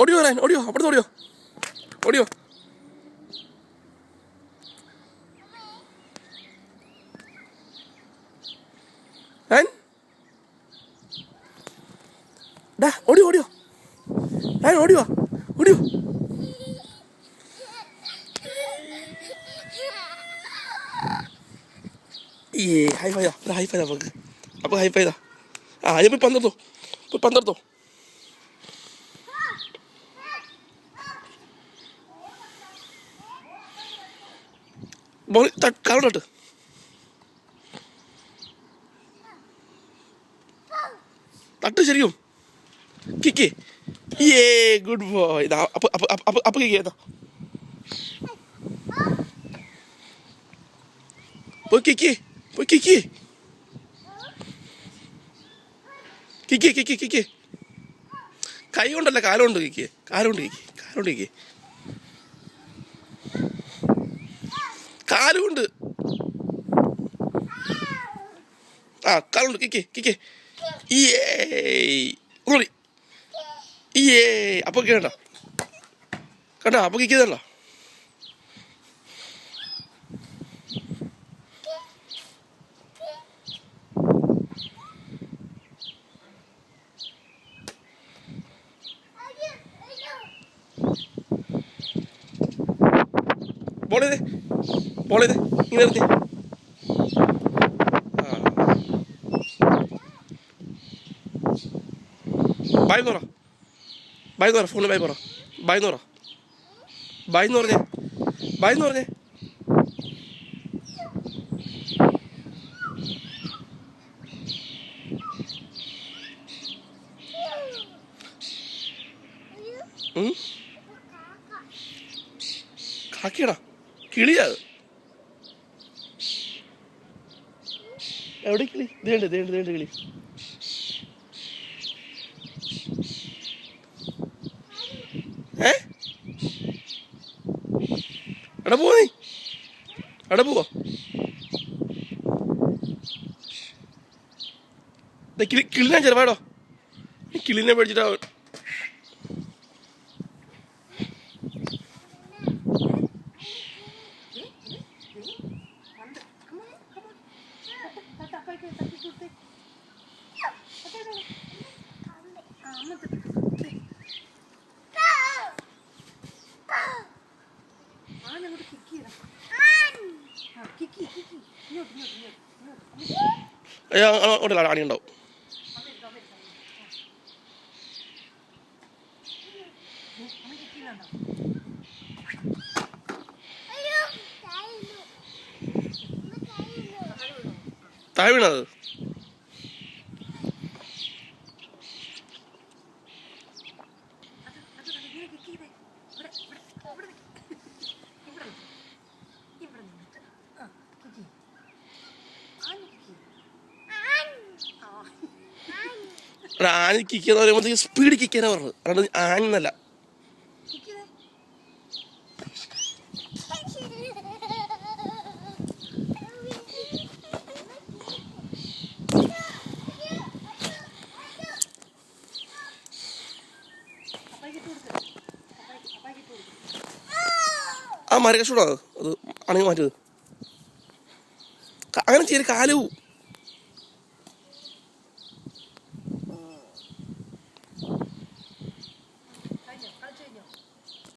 ഓടിയോ റയൻ, ഓടിയോ, അപ്പുറത്ത് ഓടിയോ, ഓടിയോ. റയൻ ഡാ ഓടിയോ, ഓടിയോ റയൻ, ഓടിയോ, ഓടിയോ. ഹൈഫൈതാ, ഹൈഫൈതാ നമുക്ക്. അപ്പോൾ ഹൈഫൈതാ. ഞാൻ പോയി പന്തെടുത്തോ, പോയി പന്തെടുത്തോ. ബോൾ കാലോട്ട് തട്ട് ശരിക്കും. കിക്ക്. Good boy. അപ്പൊ കിക്ക് ചെയ്താ, പോയി കിക്ക്, പോയി കിക്ക്, കിക്ക് കിക്ക് കിക്ക്. കൈ കൊണ്ടല്ല, കാലുകൊണ്ട് കിക്ക്, കാലുകൊണ്ട് കിക്ക്, കാലുകൊണ്ട് കിക്ക്, കാലുകൊണ്ട്. കാലുകൊണ്ട് കിക്ക് കിക്ക്. ഒന്നുകൂടി. അപ്പൊ കേട്ടോ, കേട്ടോ, അപ്പൊ കിക്ക് ചെയ്തല്ലോ. ബോൾ ചെയ്തേ, ബോൾ ചെയ്തേ, ഇങ്ങനെ എറിഞ്ഞേ. ബായ് എന്ന് പറ, ബായ് എന്ന് പറ, ഫോണിൽ ബായ് പറ, ബായ് എന്ന് പറ, ബായ് എന്ന് പറഞ്ഞേ, ബായ് എന്ന് പറഞ്ഞേ. കാക്കിയടാ, കിളിയാ. എവിടെ കിളി? ദേണ്ട് ദേണ്ട് ദേണ്ട് കിളി. എടാ പോവാ, നീ എടാ പോവാ. കിളിനെ ചെറുപാടോ, കിളിനെ പേടിച്ചിട്ടാ. അങ്ങോട്ടല്ല, ആണി ഉണ്ടാവും. താഴെ വീണത്. ആഞ്ഞ് കിക്കെന്ന് പറയുമ്പോഴത്തേക്ക് സ്പീഡ് കിക്കാനാ പറഞ്ഞത്, അല്ലാണ്ട് ആഞ്ഞെന്നല്ല. മരകഷ്ണോ അത് ആണെങ്കിൽ മാറ്റത്. അങ്ങനെ ചെയ്ത് കാലവും